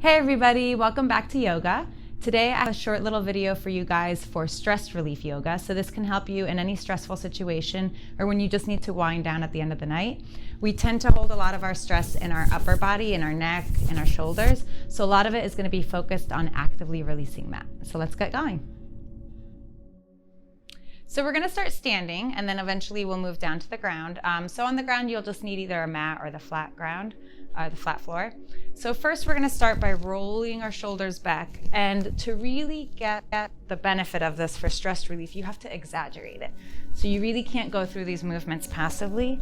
Hey everybody, welcome back to yoga. Today I have a short little video for you guys for stress relief yoga. So this can help you in any stressful situation or when you just need to wind down at the end of the night. We tend to hold a lot of our stress in our upper body, in our neck, in our shoulders. So a lot of it is going to be focused on actively releasing that. So let's get going. So we're going to start standing and then eventually we'll move down to the ground. So on the ground you'll just need either a mat or the flat ground, the flat floor. So first we're going to start by rolling our shoulders back, and to really get the benefit of this for stress relief you have to exaggerate it. So you really can't go through these movements passively.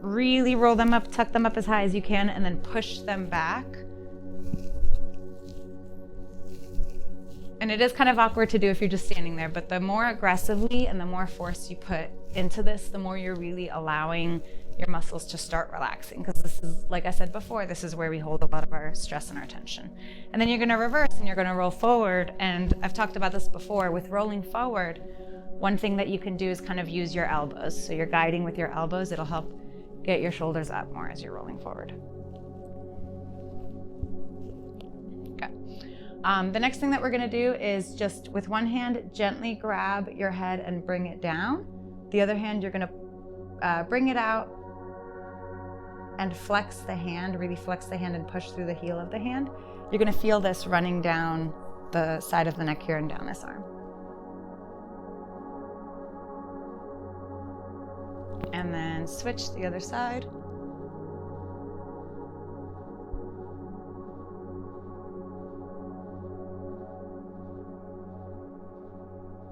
Really roll them up, tuck them up as high as you can, and then push them back. And it is kind of awkward to do if you're just standing there, but the more aggressively and the more force you put into this, the more you're really allowing your muscles to start relaxing. Because this is, like I said before, this is where we hold a lot of our stress and our tension. And then you're going to reverse and you're going to roll forward. And I've talked about this before. With rolling forward, one thing that you can do is kind of use your elbows. So you're guiding with your elbows. It'll help get your shoulders up more as you're rolling forward. The next thing that we're going to do is just with one hand gently grab your head and bring it down. The other hand you're going to bring it out and flex the hand, really flex the hand and push through the heel of the hand. You're going to feel this running down the side of the neck here and down this arm. And then switch to the other side.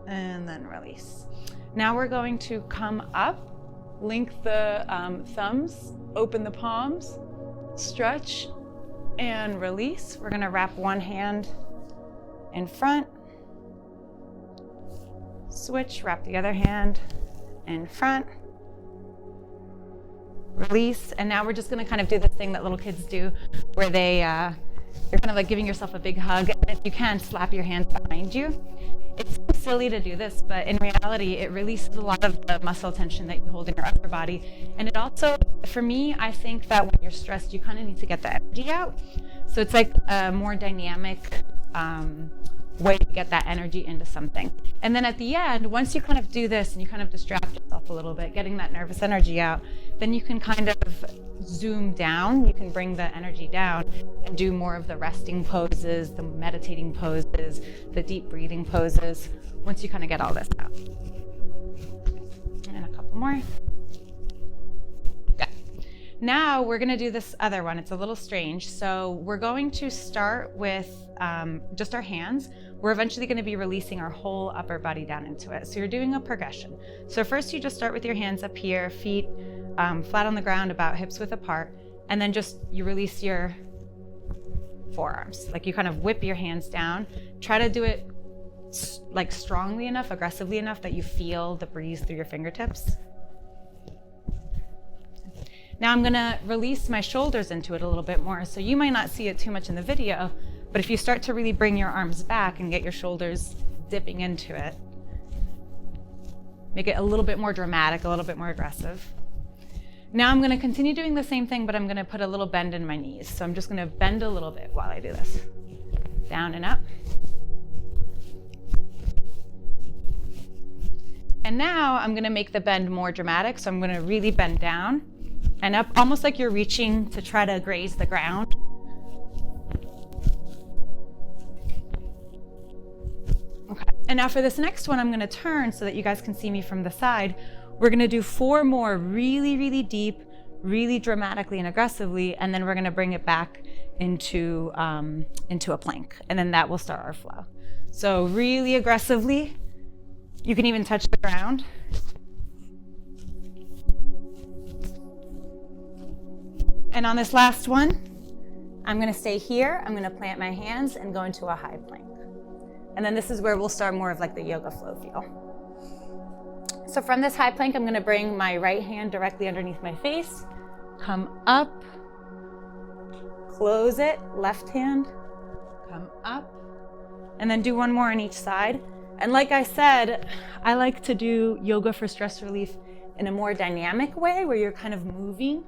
And then release. Now we're going to come up, link the thumbs, open the palms, stretch, and release. We're going to wrap one hand in front, switch, wrap the other hand in front, release. And now we're just going to kind of do this thing that little kids do where you're kind of like giving yourself a big hug, and if you can, slap your hands behind you. It's silly to do this, but in reality, it releases a lot of the muscle tension that you hold in your upper body. And it also, for me, I think that when you're stressed, you kind of need to get the energy out. So it's like a more dynamic way to get that energy into something. And then at the end, once you kind of do this and you kind of distract yourself a little bit, getting that nervous energy out, then you can kind of zoom down. You can bring the energy down and do more of the resting poses, the meditating poses, the deep breathing poses, once you kind of get all this out. And a couple more. Good. Now we're going to do this other one. It's a little strange. So we're going to start with just our hands. We're eventually going to be releasing our whole upper body down into it. So you're doing a progression. So first you just start with your hands up here, feet flat on the ground, about hips width apart, and then just you release your forearms. Like you kind of whip your hands down. Try to do it like strongly enough, aggressively enough that you feel the breeze through your fingertips. Now I'm going to release my shoulders into it a little bit more. So you might not see it too much in the video, but if you start to really bring your arms back and get your shoulders dipping into it, make it a little bit more dramatic, a little bit more aggressive. Now I'm going to continue doing the same thing, but I'm going to put a little bend in my knees. So I'm just going to bend a little bit while I do this. Down and up. And now I'm going to make the bend more dramatic. So I'm going to really bend down and up, almost like you're reaching to try to graze the ground. Okay. And now for this next one, I'm going to turn so that you guys can see me from the side. We're going to do 4 more really, really deep, really dramatically and aggressively, and then we're going to bring it back into a plank, and then that will start our flow. So really aggressively, you can even touch the ground. And on this last one, I'm going to stay here. I'm going to plant my hands and go into a high plank. And then this is where we'll start more of like the yoga flow feel. So from this high plank, I'm going to bring my right hand directly underneath my face, come up, close it, left hand, come up, and then do one more on each side. And like I said, I like to do yoga for stress relief in a more dynamic way where you're kind of moving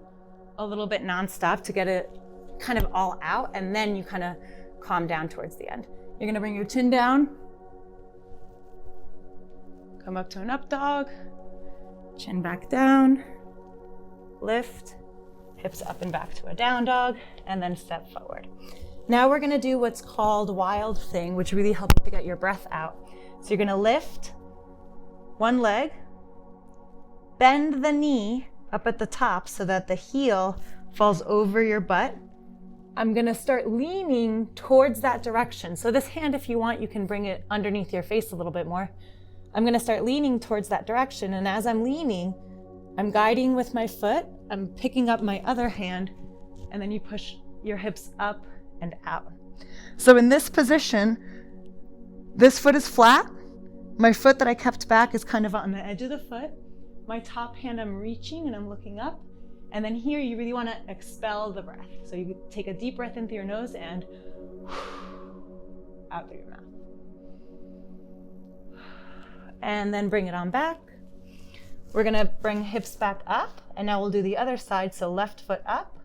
a little bit nonstop to get it kind of all out, and then you kind of calm down towards the end. You're gonna bring your chin down, come up to an up dog, chin back down, lift, hips up and back to a down dog, and then step forward. Now we're gonna do what's called wild thing, which really helps to get your breath out. So you're gonna lift one leg, bend the knee up at the top so that the heel falls over your butt. I'm gonna start leaning towards that direction. So this hand, if you want, you can bring it underneath your face a little bit more. I'm gonna start leaning towards that direction, and as I'm leaning, I'm guiding with my foot, I'm picking up my other hand, and then you push your hips up and out. So in this position, this foot is flat. My foot that I kept back is kind of on the edge of the foot. My top hand, I'm reaching and I'm looking up. And then here, you really want to expel the breath. So you take a deep breath in through your nose and out through your mouth. And then bring it on back. We're gonna bring hips back up, and now we'll do the other side. So left foot up,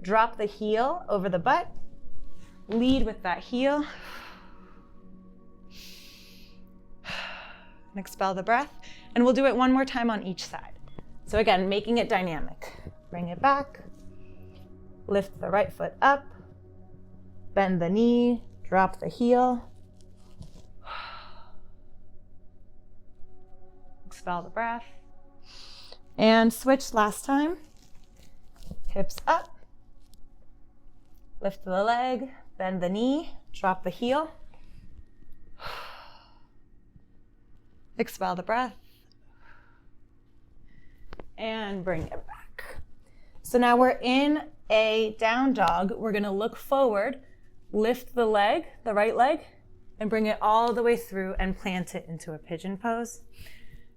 drop the heel over the butt, lead with that heel, and expel the breath. And we'll do it one more time on each side. So again, making it dynamic. Bring it back, lift the right foot up, bend the knee, drop the heel, expel the breath, and switch last time. Hips up, lift the leg, bend the knee, drop the heel, expel the breath, and bring it back. So now we're in a down dog. We're gonna look forward, lift the leg, the right leg, and bring it all the way through and plant it into a pigeon pose.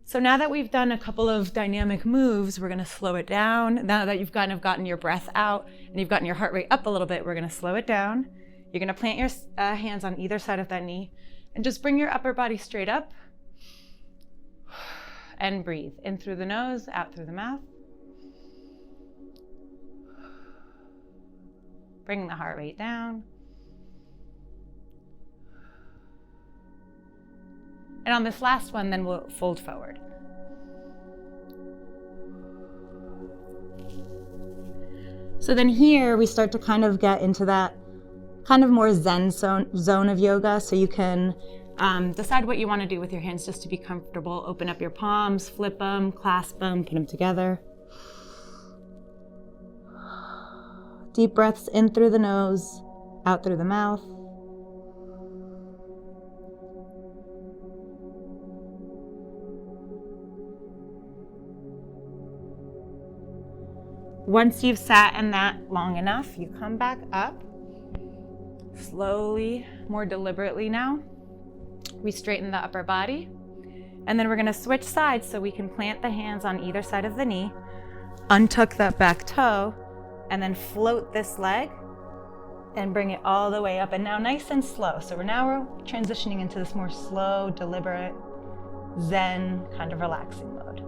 So now that we've done a couple of dynamic moves, we're gonna slow it down. Now that you've kind of gotten your breath out and you've gotten your heart rate up a little bit, we're gonna slow it down. You're gonna plant your hands on either side of that knee and just bring your upper body straight up and breathe. In through the nose, out through the mouth. Bring the heart rate down. And on this last one, then we'll fold forward. So then here we start to kind of get into that kind of more Zen zone of yoga. So you can decide what you want to do with your hands just to be comfortable. Open up your palms, flip them, clasp them, put them together. Deep breaths in through the nose, out through the mouth. Once you've sat in that long enough, you come back up, slowly, more deliberately now. We straighten the upper body, and then we're gonna switch sides so we can plant the hands on either side of the knee, untuck that back toe, and then float this leg and bring it all the way up. And now nice and slow. So we're transitioning into this more slow, deliberate, Zen kind of relaxing mode.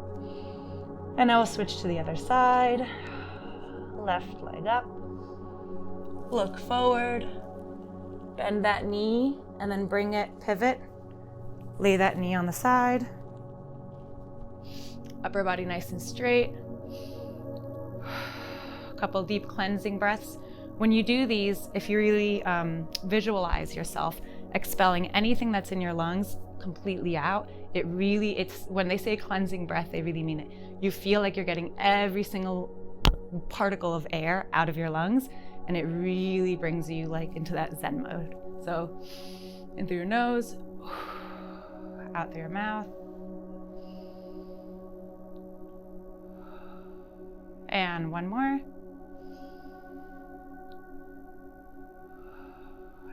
And now we'll switch to the other side. Left leg up, look forward, bend that knee, and then bring it, pivot, lay that knee on the side, upper body nice and straight. A couple deep cleansing breaths. When you do these, if you really visualize yourself expelling anything that's in your lungs completely out, it's when they say cleansing breath, they really mean it. You feel like you're getting every single particle of air out of your lungs, and it really brings you like into that Zen mode. So in through your nose, out through your mouth, and one more,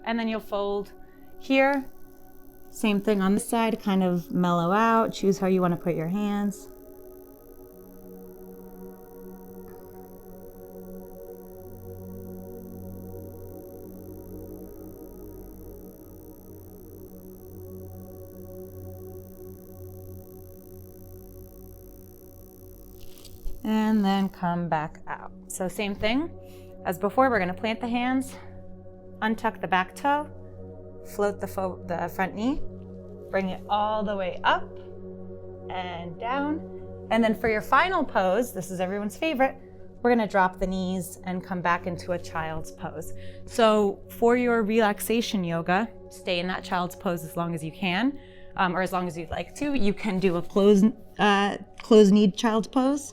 and then you'll fold here. Same thing on this side, kind of mellow out, choose how you want to put your hands. And then come back out. So same thing, As before, we're going to plant the hands, untuck the back toe, float the front knee, bring it all the way up and down. And then for your final pose, this is everyone's favorite, we're going to drop the knees and come back into a child's pose. So for your relaxation yoga, stay in that child's pose as long as you can, or as long as you'd like to. You can do a closed-kneed child's pose,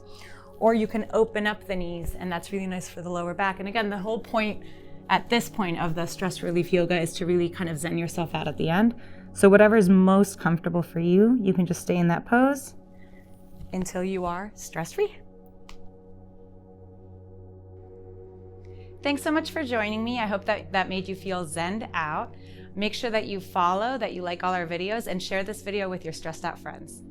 or you can open up the knees, and that's really nice for the lower back. And again, the whole point at this point of the stress relief yoga is to really kind of zen yourself out at the end. So whatever is most comfortable for you, you can just stay in that pose until you are stress-free. Thanks so much for joining me. I hope that made you feel zened out. Make sure that you follow, that you like all our videos, and share this video with your stressed out friends.